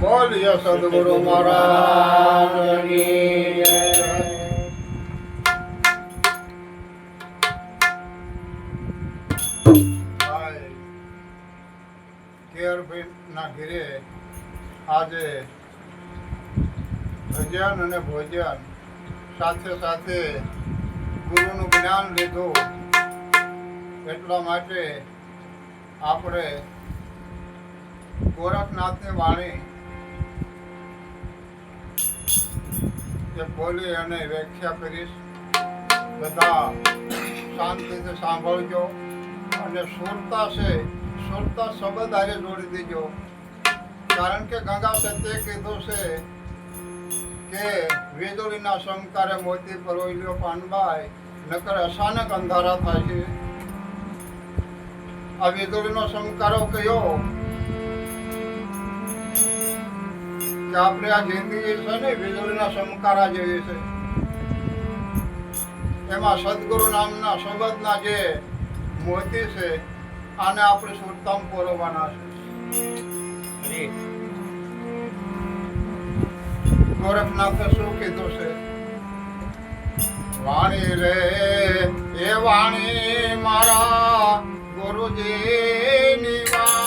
બોલીએ સદગુરુ મહારાજની જય. કેરભાઈના ઘરે આજે ભજન અને ભોજન સાથે સાથે ગુરુનું જ્ઞાન લીધું. એટલા માટે આપણે ગોરખનાથની વાણી જે બોલી અને વ્યાખ્યા કરીશ. બધા શાંતિથી સાંભળજો અને સુરતા છે સુરતા શબ્દ આરે જોડી દેજો. કારણ કે ગંગા સત્યે કીધું છે કે વીજળીના શંકારે મોતી પરોલ્યો પાનબાઈ, નકર અચાનક અંધારા થાય છે. આ વીજળીનો શંકારો કયો કે આપણે આ જિંદગી છે ને વીજળીના શંકારા જેવી છે. એમાં સદગુરુ નામના શબ્દના જે મોતી છે આને આપણે સુરતામાં પોરવવાના છે. ગોરખનાથે શું કીધું છે? વાણી રે એ વાણી મારા ગુરુજીની વાણી.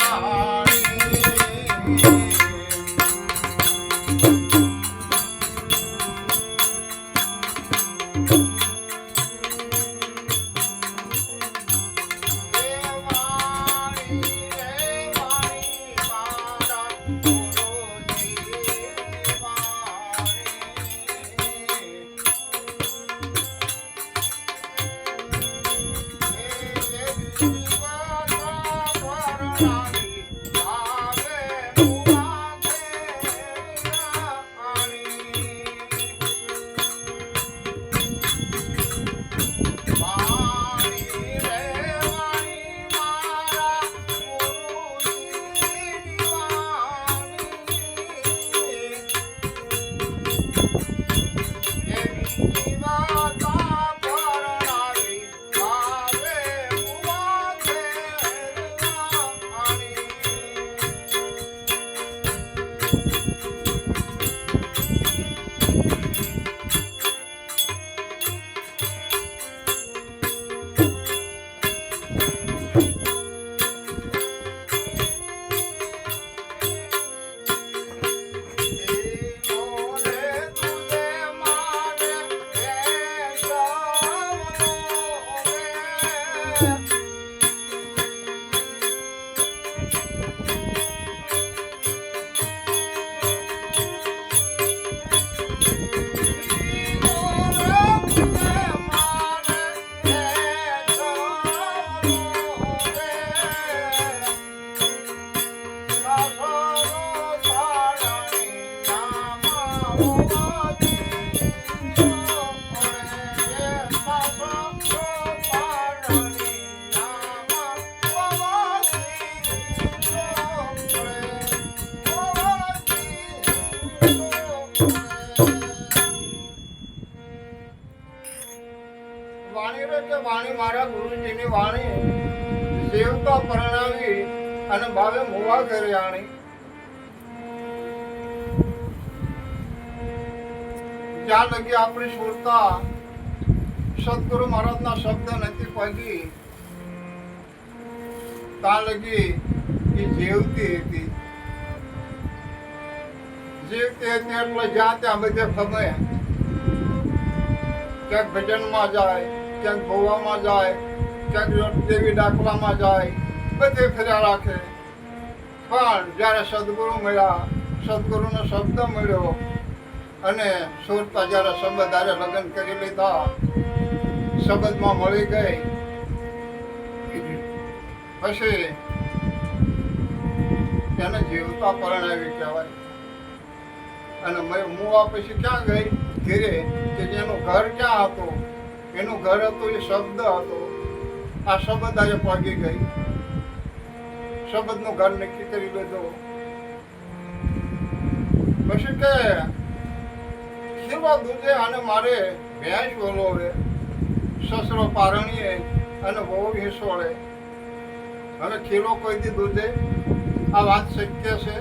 વાણી મારા ગુરુજીની વાણી દેવતા પરણાવી અને ભાવે મોવા ઘરે આણી. જ્યાં લગી આપણી સુરતા સદગુરુ મહારાજના શબ્દ નથી પહોંચી ત્યાં લગી એ જીવતી હતી. જીવતી હતી એટલે જ્યાં ત્યાં બધે ખમે. ક્યાંક ભજનમાં જાય, ક્યાંક ગોવામાં જાય, ક્યાંક દેવી ડાકલામાં જાય, બધે ફર્યા રાખે. પણ જ્યારે સદગુરુ મળ્યા, સદગુરુનો શબ્દ મળ્યો અને સુરતા જ્યારે શબ્દ આરે લગ્ન કરી લીધા, શબ્દમાં મળી ગઈ, પછી એને જીવતા પરણાવી કહેવાય. અને મુવા પછી ક્યાં ગઈ? ઘેરે. કે જેનું ઘર ક્યાં હતું? એનું ઘર હતું એ શબ્દ હતો. આ શબ્દ આજે પહોંચી ગઈ, શબ્દનું ઘર નક્કી કરી લીધું. પછી કે ખીરવા દૂધે અને મારે ભેંસ વલોવે, સસરો પારણીએ અને બહુ હિસોળે. હવે ખીલો કોઈ દી દૂધે? આ વાત શક્ય છે?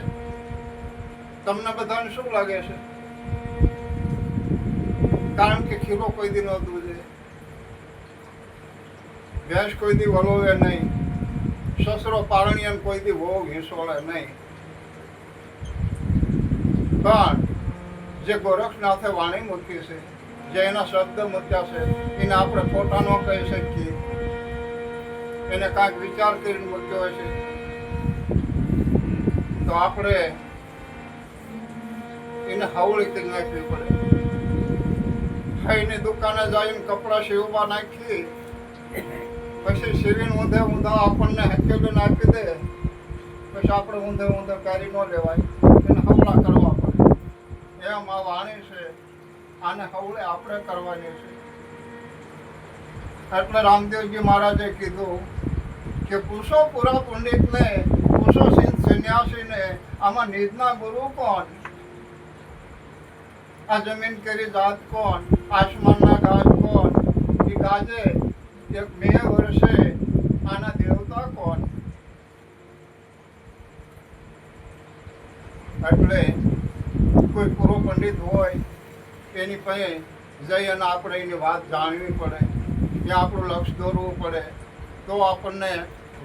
તમને બધાને શું લાગે છે? કારણ કે ખીલો કોઈ દી ન દૂધે, ભેંસ કોઈ દી વલોવે નહીં, સસરો પારણિયાને કોઈ દી વહુ ઘીસોળે નહીં. પણ જે ગોરખનાથે વાણી મૂકી છે, જે એના શબ્દ મૂક્યા છે, એને આપણે ખોટા ન કહી શકીએ. એને કાંઈક વિચાર કરીને મૂક્યો હશે તો આપણે એને હવળી કરી નાખવી પડે. ખાઈને દુકાને જઈને કપડા સીવવા નાખી, પછી સીવીને ઊંધે ઊંધા આપણને હકેલી નાખી દે, પછી આપણે ઊંધે ઊંધે કાઢી ન લેવાય, એને હવળા કરવા પડે. એમ આ વાણી છે, આને હવળે આપણે કરવાની છે. એટલે રામદેવજી મહારાજે કીધું કે પૂછો પૂરા પંડિતને, પૂછો સંન્યાસીને, આમાં નિજના ગુરુ કોણ? આ જમીન કરી જાત કોણ? આસમાનના ગાજ કોણ? એ ગાજે એક 2 વર્ષે આના દેવતા કોણ? એટલે કોઈ પૂરો પંડિત હોય એની પાસે જઈ અને આપણે એની વાત જાણવી પડે, ત્યાં આપણું લક્ષ દોરવું પડે, તો આપણને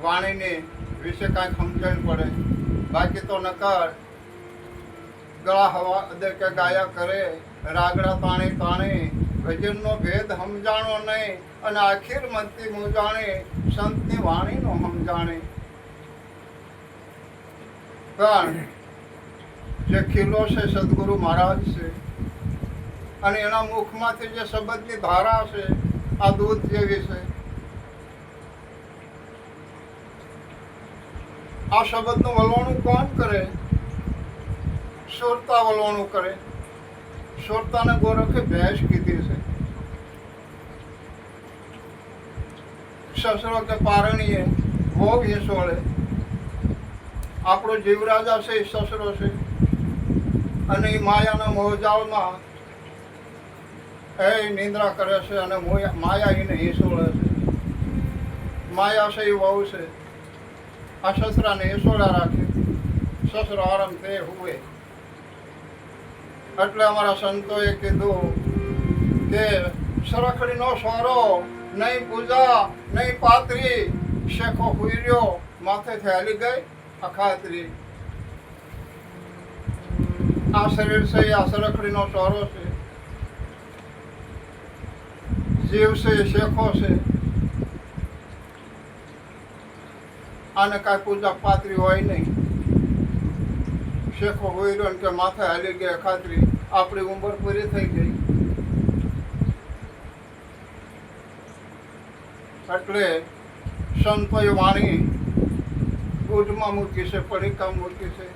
વાણીની વિશે કાંઈક સમજણ પડે. બાકી તો નકર ગળા હવા દે કે ગાયા કરે, રાગડા તાણી તાણી, ભજનનો ભેદ સમજાણો નહીં, અને આખીર મતી મૂંઝાણી, સંતની વાણીનો સમજાણી. પણ જે ખીલો છે સદગુરુ મહારાજ છે, અને એના મુખમાંથી જે શબ્દની ધારા છે આ દૂધ જેવી છે. આ શબ્દનું વલણું કોણ કરે? સુરતા વલણું કરે. સુરતાને ગોરખે ભેંસ કીધી છે. સસરો કે પારણીએ વહુ ઘીસોળે. આપણો જીવરાજા છે એ સસરો છે, અને એ માયાના મોહજાળમાં એ નિંદ્રા કરે છે, અને માયા એને હિસોળે છે. માયા છે એ વહુ છે. આ સસરાને હિસોળા રાખે, સસરો આરામ તે હુએ. એટલે અમારા સંતોએ કીધું કે સરખડીનો સોરો, નહીં પૂજા નહીં પાતરી, શેખો હુઈ રહ્યો, માથેથી હાલી ગઈ અખાતરી. આ શરીર છે આ સરખડીનો સોરો છે, જીવ છે શેખો છે. આને કાંઈ પૂજા પાતરી હોય નહીં. શેખો હોય રહ્યો કે માથે હાલી ગઈ ખાતરી, આપણી ઉંમર પૂરી થઈ ગઈ. એટલે સંતોએ વાણી ગુજમાં મૂકી છે, પડીકામાં મૂકી છે,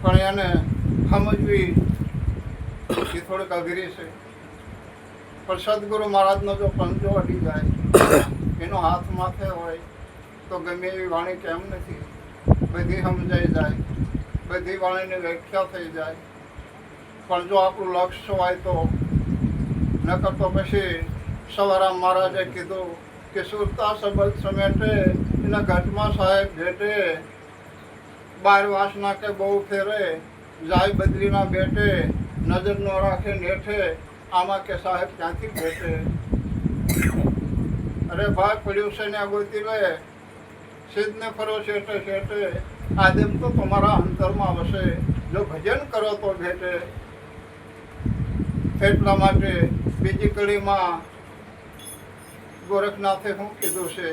પણ એને સમજવી એ થોડીક અઘરી છે. પણ સદગુરુ મહારાજનો જો પંજો અડી જાય, એનો હાથ માથે હોય, તો ગમે એવી વાણી કેમ નથી, બધી સમજાઈ જાય, બધી વાણીની વ્યાખ્યા થઈ જાય. પણ જો આપણું લક્ષ્ય હોય તો, નકર તો પછી સવારામ મહારાજે કીધું કે સુરતા શબ્દ સમેટે, એના ઘટમાં સાહેબ ભેટે, 12 વાસના કે બહુ ફેરે, જાય બદલીના બેટે, નજર ન રાખે નેઠે, આમાં કે સાહેબ ક્યાંથી ભેટે. અરે ભાઈ પડ્યું છે ને ગોતી લે, સિદ્ધને ફરો શેઠે શેઠે, આદમ તો તમારા અંતરમાં વસે, જો ભજન કરો તો ભેટે. એટલા માટે બીજી કડીમાં ગોરખનાથે શું કીધું છે?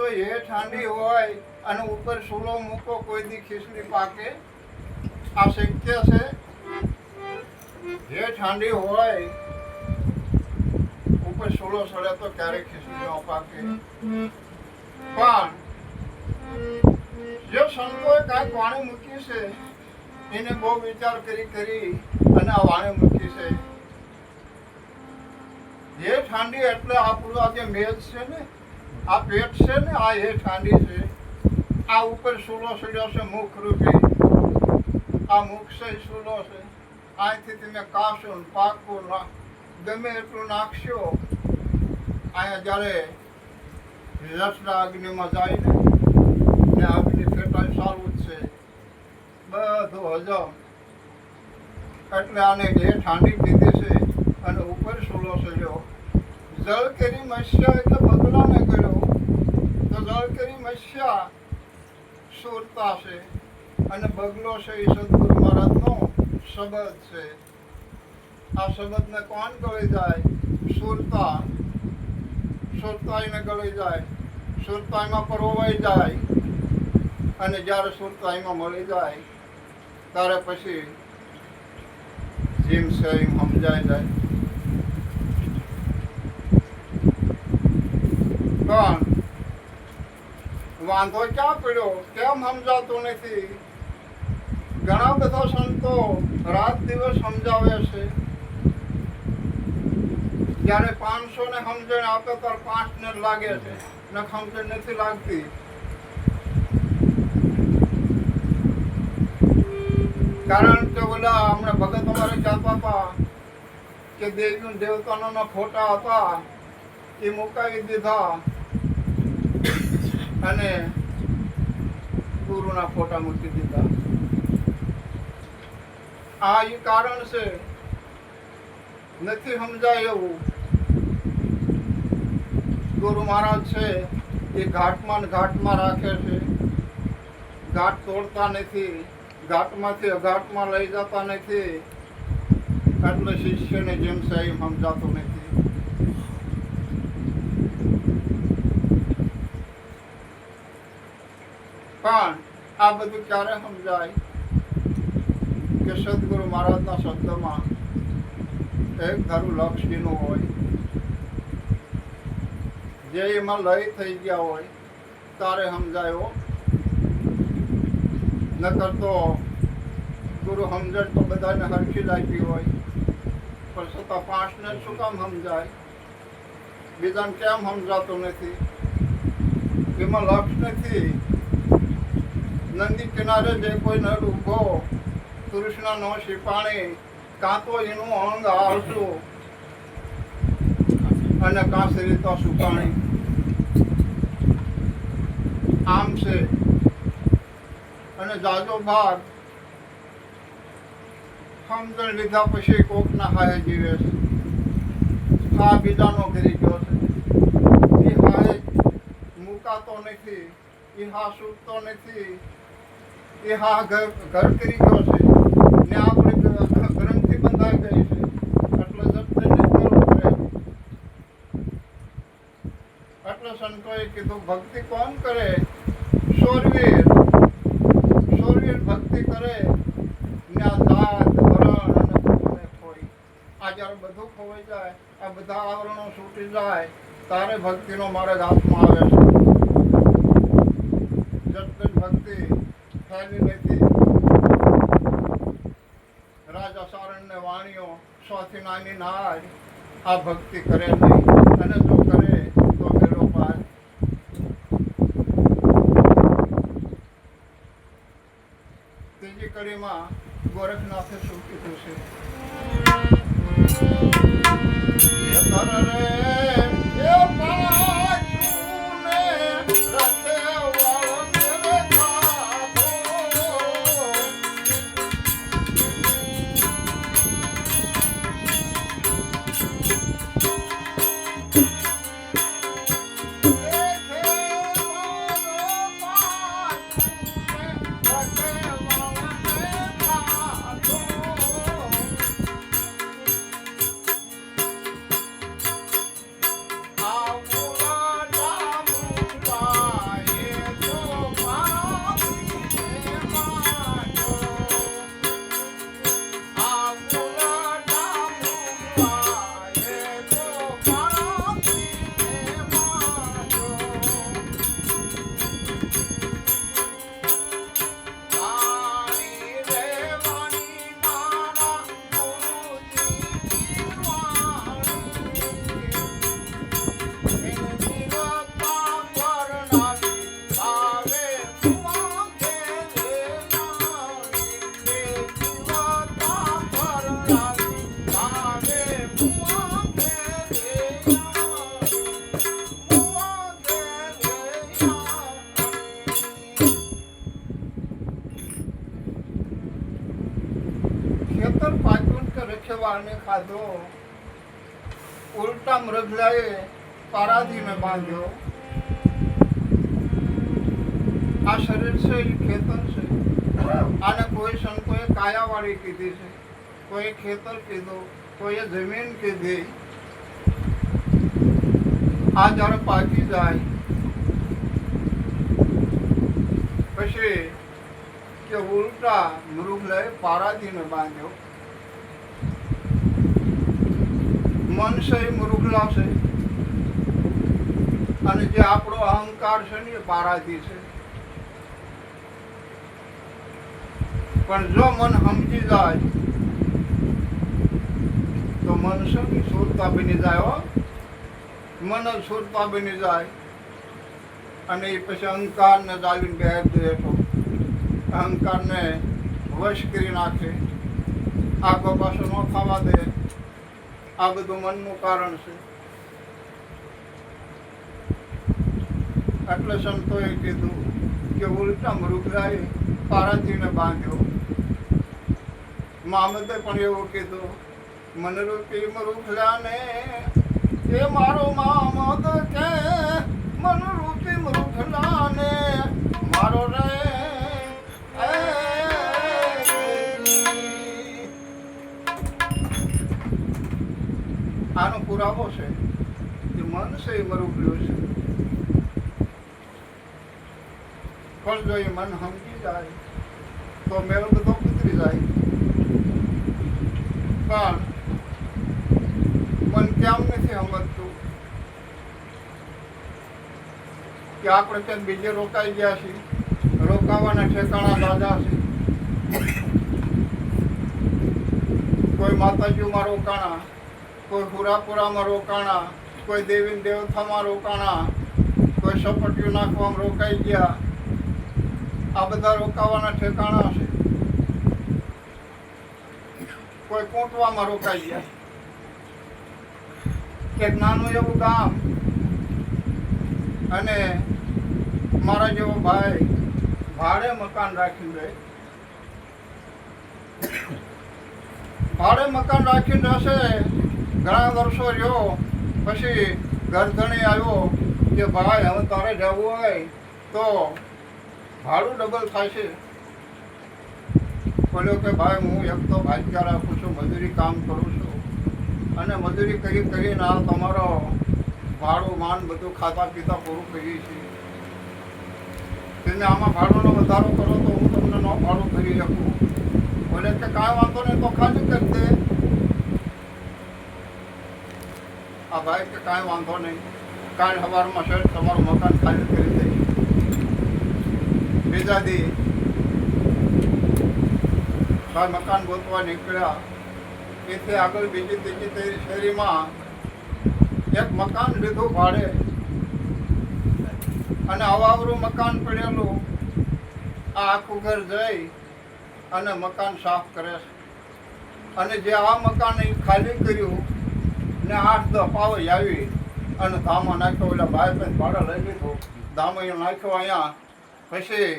જો એ ઠંડી હોય અને ઉપર સૂલો મૂકો કોઈ દી ખીચડી પાકે? આ શક્ય છે? જે ઠંડી હોય ઉપર સૂલો સડે તો ક્યારેય ખીચડી ન પાકે. પણ જે સંતોએ કાંઈક વાણી મૂકી છે એને બહુ વિચાર કરી અને આ વાણી મૂકી છે. જે ઠંડી એટલે આપણું આ જે મેજ છે ને, આ પેટ છે ને, આ એ ઠંડી છે. આ ઉપર સૂલો સડ્યો છે મુખ રૂપી. આ મુખ છે સૂલો છે. અહીંથી તમે કાશું પાકું ગમે એટલું નાખશો, અહીંયા જ્યારે રસના અગ્નિમાં જાય ને અગ્નિ ફેટાય સારું જ છે બધું હજમ. એટલે આને જે ઠંડી પીધી છે અને ઉપર સૂલો સડ્યો. જળ કેરી મસ્યા એટલે બગલાને કર્યો તો જળ કેરી મસ્યા સુરતા છે અને બગલો છે એ સદગુરુ મહારાજનો શબ્દ છે. આ શબ્દને કોણ ગળી જાય? સુરતા. સુરતાઈને ગળી જાય, સુરતાઈમાં પરોવાઈ જાય અને જ્યારે સુરતાઈમાં મળી જાય ત્યારે પછી જેમ છે એમ સમજાઈ જાય. પણ વાંધો ક્યાં પડ્યો? કેમ સમજાતું નથી? ઘણા બધા સંતો રાત દિવસ સમજાવે છે. જ્યારે 500 ને સમજણ આપે તો 5 ને લાગે છે ને સમજણ નથી લાગતી. કારણ કે ઓલા હમણાં ભગત અમારે કહેતા હતા કે દેવી દેવતાના ફોટા હતા એ મુકાવી દીધા અને ગુરુના ફોટા મૂકી દીધા. આ એ કારણ છે, નથી સમજાય એવું. ગુરુ મહારાજ છે એ ઘાટમાં રાખે છે. ઘાટ તોડતા નથી, ઘાટમાંથી અઘાટમાં લઈ જતા નથી. એટલે શિષ્યને જેમ છે એમ સમજાતું નથી. પણ આ બધું ક્યારે સમજાય કે સદગુરુ મહારાજના શબ્દમાં એક ધારું લક્ષીનું હોય, જે એમાં લય થઈ ગયા હોય તારે સમજાયો. નકર તો ગુરુ સમજણ તો બધાને હરખી જ આપી હોય, પણ છતાં 5 ને શું કામ સમજાય? બીજાને કેમ સમજાતું નથી? એમાં લક્ષ નથી. નદી કિનારે જે કોઈ નર ઉભો કૃષ્ણ નો શિપાણી, કાં તો એનું અંગ આવતું અને કાં સરિતા સુપાણી. આમ છે અને જાજો ભાગ સમજણ લીધા પછી કોકના હાય જીવે છે. હા બીજાનો કરી ગયો છે, એ હાય મુકાતો નથી, એ હા છૂટતો નથી, એ હા ઘર કરી ગયો છે ને આપણી ગ્રંથિ બંધાઈ ગઈ છે. એટલે એટલે સંતોએ કીધું ભક્તિ કોણ કરે? શોરવીર. શોરવીર ભક્તિ કરે ને આ જાત વરણ અને બધું ખોઈ. આ જ્યારે બધું ખોવાઈ જાય, આ બધા આવરણો છૂટી જાય તારે ભક્તિનો માર્ગ હાથમાં આવે છે. જટ ભક્તિ થયેલી નથી. રાજા સારણને વાણીઓ 100 થી નાની નાય આ ભક્તિ કરે નહીં, અને જો કરે તો ભેડો પાર. ત્રીજી કડીમાં ગોરખનાથે શું કીધું છે? ખેતર પાક્યું કે રખેવાળને ખાધો, ઉલટા મૃગલાએ પારાધીને બાંધ્યો. આ શરીર છે એ ખેતર છે. આને કોઈ સંતોએ કાયાવાળી કીધી છે, કોઈ ખેતર કીધું, કોઈએ જમીન કીધી. આ જ્યારે પાકી જાય પછી કે ઉલટા મૃગલાએ પારાધીને બાંધ્યો. મન છે એ મૃગલા છે અને જે આપણો અહંકાર છે ને એ પારાધી છે. પણ જો મન સમજી જાય તો મન શું સુરતા બની જાય. હો, મન જ સુરતા બની જાય અને એ પછી અહંકારને જાળવીને બેઠ બેઠો અહંકારને વશ કરી નાખે, આગો પાછો ન થવા દે. આ બધું મનનું કારણ છે. એટલે સંતોએ કીધું કે ઉલટા મૃગલાએ પારાધીને બાંધ્યો. મામદે પણ એવું કીધું, મનરૂપી મૃગલાને એ મારો મામદ કે મનરૂપી મૃગલાને મારો રે. આનો પુરાવો છે કે મન છે એ મૃગલું છે. પણ જો એ મન સમજી જાય તો મેળ બધો ઉતરી જાય. પણ મન કેમ નથી સમજતું કે આપણે ક્યાંક બીજે રોકાઈ ગયા છીએ, રોકાવાના ઠેકાણા દાદા છે. કોઈ માતાજીમાં રોકાણા, કોઈ હુરાપુરામાં રોકાણા, કોઈ દેવી દેવતામાં રોકાણા, કોઈ સપટીઓ નાખવામાં રોકાઈ ગયા. આ બધા રોકાવાના ઠેકાણા છે. કોઈ કોટવામાં રોકાઈ ગયા. એક નાનું એવું ગામ અને મારા જેવો ભાઈ ભાડે મકાન રાખીને રહે. ભાડે મકાન રાખીને રહેશે. ઘણા વર્ષો રહ્યો પછી ઘરધણી આવ્યો કે ભાઈ હવે તારે જવું હોય તો ભાડું ડબલ થાય છે. બોલ્યો કે ભાઈ હું એક તો ભાગ્યા રાખું છું, મજૂરી કામ કરું છું અને મજૂરી કરીને આ તમારો ભાડું માન બધું ખાતા પીતા પૂરું કરીએ છીએ. તેને આમાં ભાડુંનો વધારો કરો તો હું તમને ન ભાડું કરી શકું. બોલે કે કાંઈ વાંધો નહીં તો ખાલી કરી દે. આ ભાઈ કે કાંઈ વાંધો નહીં, કાલ સવારમાં શેઠ તમારું મકાન ખાલી કરી દે. બીજા દી ભાઈ મકાન ગોતવા નીકળ્યા. એથી આગળ બીજી ત્રીજી શેરીમાં એક મકાન લીધું ભાડે અને અવાવરું મકાન પડેલું. આ આખું ઘર જઈ અને મકાન સાફ કરે છે. અને જે આ મકાન ખાલી કર્યું ને 8-10 પાવઈ આવી અને ધામો નાખ્યો. એટલે ભાઈ બહેન ભાડે લઈ લીધું, ધામો નાખ્યો અહીંયા. પછી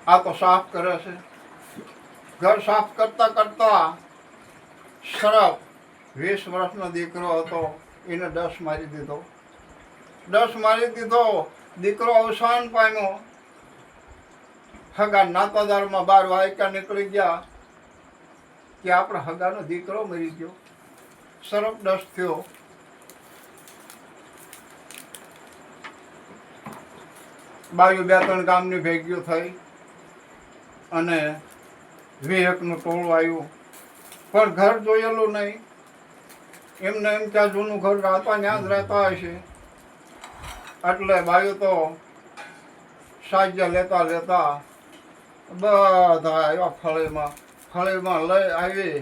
આ તો સાફ કરે છે. ઘર સાફ કરતા કરતા સરફ 20 વર્ષનો દીકરો હતો, એને 10 મારી દીધો. 10 મારી દીધો. દીકરો અવસાન પામ્યો. હગા નાતાદારમાં 12 વાયકા નીકળી ગયા કે આપણા હગાનો દીકરો મરી ગયો. સરફ 10 થયો. બાજુ 2-3 ગામની ભેગીઓ થઈ અને 20નું ટોળું આવ્યું. પણ ઘર જોયેલું નહીં. એમને એમ ત્યાં જૂનું ઘર રહેતા ત્યાં જ રહેતા હશે. એટલે બાયું તો સાજ્ય લેતા લેતા બધા આવ્યા ફળીમાં લઈ આવી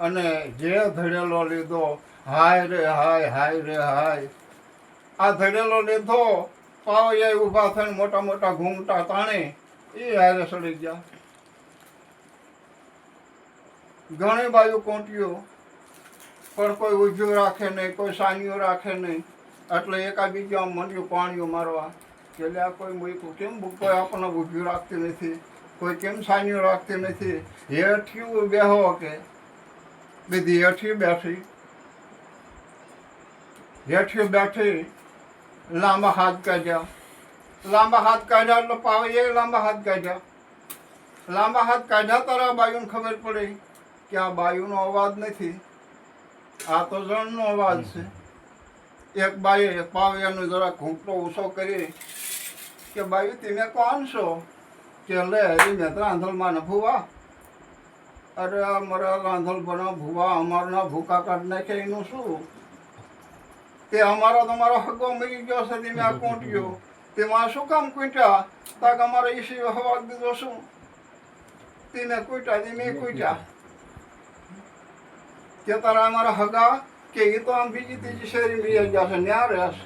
અને જે ધડેલો લીધો, હાય રે હાય, હાય રે હાય. આ ધડેલો લીધો. પાવૈયા ઊભા થઈને મોટા મોટા ઘૂમટા તાણે એ હારે સડી ગયા. ઘણી બાજુ કોંટીઓ પણ કોઈ ઊભ્યું રાખે નહીં, કોઈ સાનીઓ રાખે નહીં, એટલે એકાબીજા મંડ્યું પાણીઓ મારવા કે લે આ કોઈ મૂક્યું કેમ કોઈ આપણને ઊભ્યું રાખતી નથી, કોઈ કેમ સાનીઓ રાખતી નથી. હેઠિયું બેહો કે બધી હેઠિયું બેઠી, હેઠિયું બેઠી લાંબા હાથ કાઢ્યા, લાંબા હાથ કાઢ્યા એટલે પાવીએ લાંબા હાથ કાઢ્યા, લાંબા હાથ કાઢ્યા તારા બાયુને ખબર પડી કે આ બાયુનો અવાજ નથી, આ તો જણનો અવાજ છે. એક બાઈએ પાવ્યાનો જરા ઘૂંટો ઊંચો કરી કે બાયુ તમે કોણ છો? કે લે મેં રાંધલમાં ભૂવા, અરે અમારા રાંધલ બના ભૂવા અમારના ભૂકા કાઢ નાખે એનું શું? તે અમારો તમારો હગો મરી ગયો છે, તમે આ કોંટ્યો તેમાં શું કામ કૂટ્યા? તાક અમારે ઈસી હવા દીધો શું? તેને કૂટ્યા તેને કૂટ્યા કે તારા અમારા હગા કે એ તો આમ બીજી ત્રીજી શેરી બી ગયા છે, ન્યા રહેશે.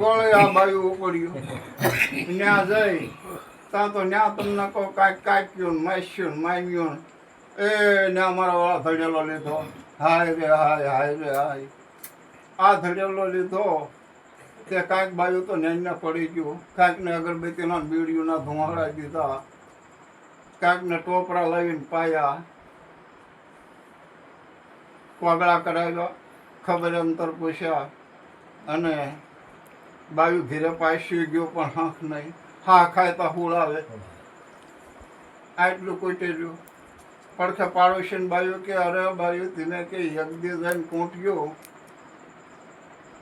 વળે આ બાયું ઉપડ્યું, ન્યા જઈ ત્યાં તો ન્યા તમને કહો કાંઈક કાપ્યું માસ્યું મામ્યું એ ન્યા અમારા વાળા ધડેલો લીધો, હાય રે હાય હાય રે હાય. આ ધડેલો લીધો તે કાંઈક બાયું તો નેને પડી ગયું, કાંઈકને અગરબત્તીના બીડીઓના ધુમાડા દીધા, કાંઈકને ટોપરા લાવીને પાયા, પગલા કરાવ્યા, ખબર અંતર પૂછ્યા અને બાયું ઘીરે પાછી ગયો પણ હાંખ નહીં. હા ખાય તો હુળ આવે આટલું કોઈ રહ્યું. પડખે પાડોશીને બાયું કે અરે બાયું તમે કે યજ્ઞ જઈને કોંટ્યો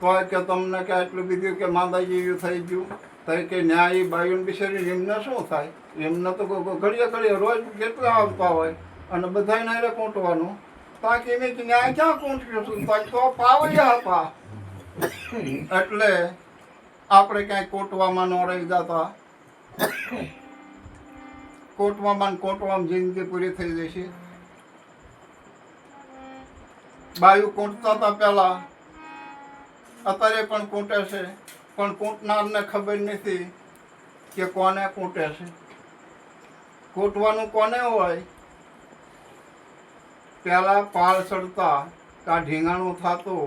તોય કે તમને કે આટલું બીજું કે માંદાજી એવું થઈ ગયું તો કે ન્યાય બાયુને બિચારી એમને શું થાય? એમને તો ઘડીએ ઘડીએ રોજ કેટલા આવતા હોય અને બધાને હારે કોંટવાનું. તાકી મેં કે ન્યાય ક્યાં કોંટ્યો છું? તો પાવયા હતા એટલે આપણે ક્યાંય કોટવામાં ન રહી જતા. કોટવામાં જિંદગી પૂરી થઈ જશે. બાયું કોંટતા હતા પહેલા, અત્યારે પણ કોંટે છે, પણ કોંટનારને ખબર નથી કે કોને કોંટે છે. કોટવાનું કોને હોય? પહેલા પાળ ચડતા કા ઢીંગાણું થતું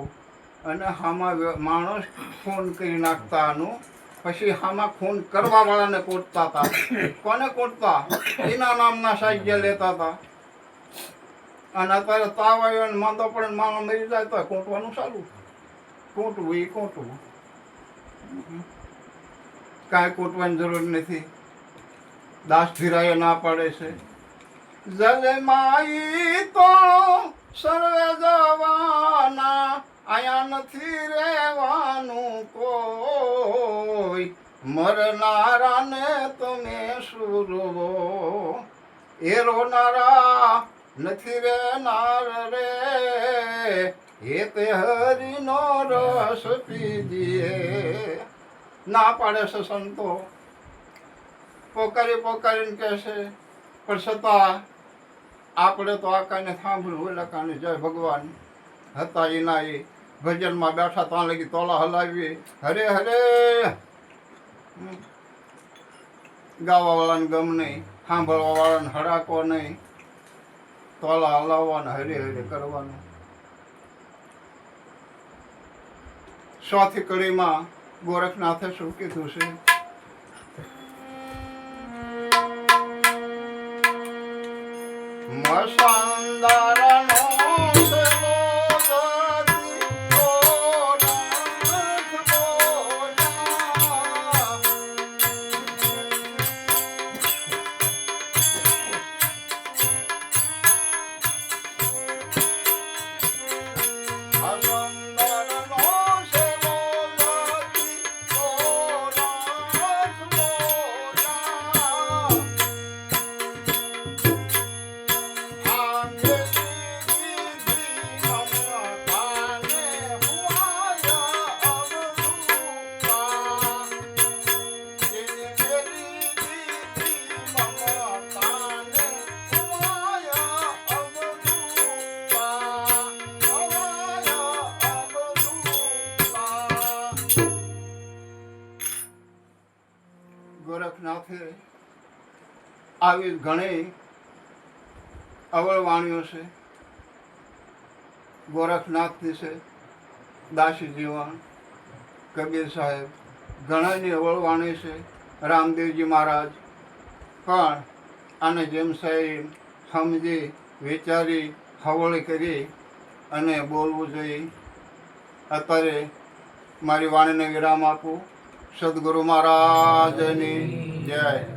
અને હામાં માણસ ખૂન કરી નાખતા આનું, પછી હામાં ખૂન કરવા વાળાને કોટતા હતા. કોને કોટતા? એના નામના સાહિત્ય લેતા હતા. અને અત્યારે તાવ આવ્યો અને માંદો પડે માણસ મરી જાય તો કોટવાનું ચાલુ. કોટવું એ કોટવું, કાંઈ કોટવાની જરૂર નથી. દાસ ધીરાએ ના પાડે છે, જલમાઈ તો સર્વે જવાના, આયા નથી રહેવાનું કોઈ, મરનારાને તમે સુરવો, એ રોનારા નથી રહેનાર રે, એ તે હરિનો રસ પીજીએ. ના પાડે છે સંતો, પોકારી પોકારીને કહે છે, પણ છતાં આપણે તો આ કાને સાંભળ્યું ઓલા કાને જય ભગવાન હતા એના એ ભજનમાં બેઠા ત્યાં લગી તોલા હલાવીએ હરે હરે. ગાવાવાળાને ગમ નહીં, સાંભળવાવાળાને હડાકો નહીં, તોલા હલાવવાને હરે હરે કરવાનું. ચોથી કડીમાં ગોરખનાથે શું કીધું છે? મસંદરનો ગોરખનાથે આવી ઘણી અવળ વાણીઓ છે. ગોરખનાથની છે, દાસી જીવન, કબીર સાહેબ, ઘણાની અવળ વાણી છે. રામદેવજી મહારાજ પણ આને જેમ સાહેબ સમજી વિચારી હવળી કરી અને બોલવું જોઈએ. અત્યારે મારી વાણીને વિરામ આપું. સદગુરુ મહારાજની જય.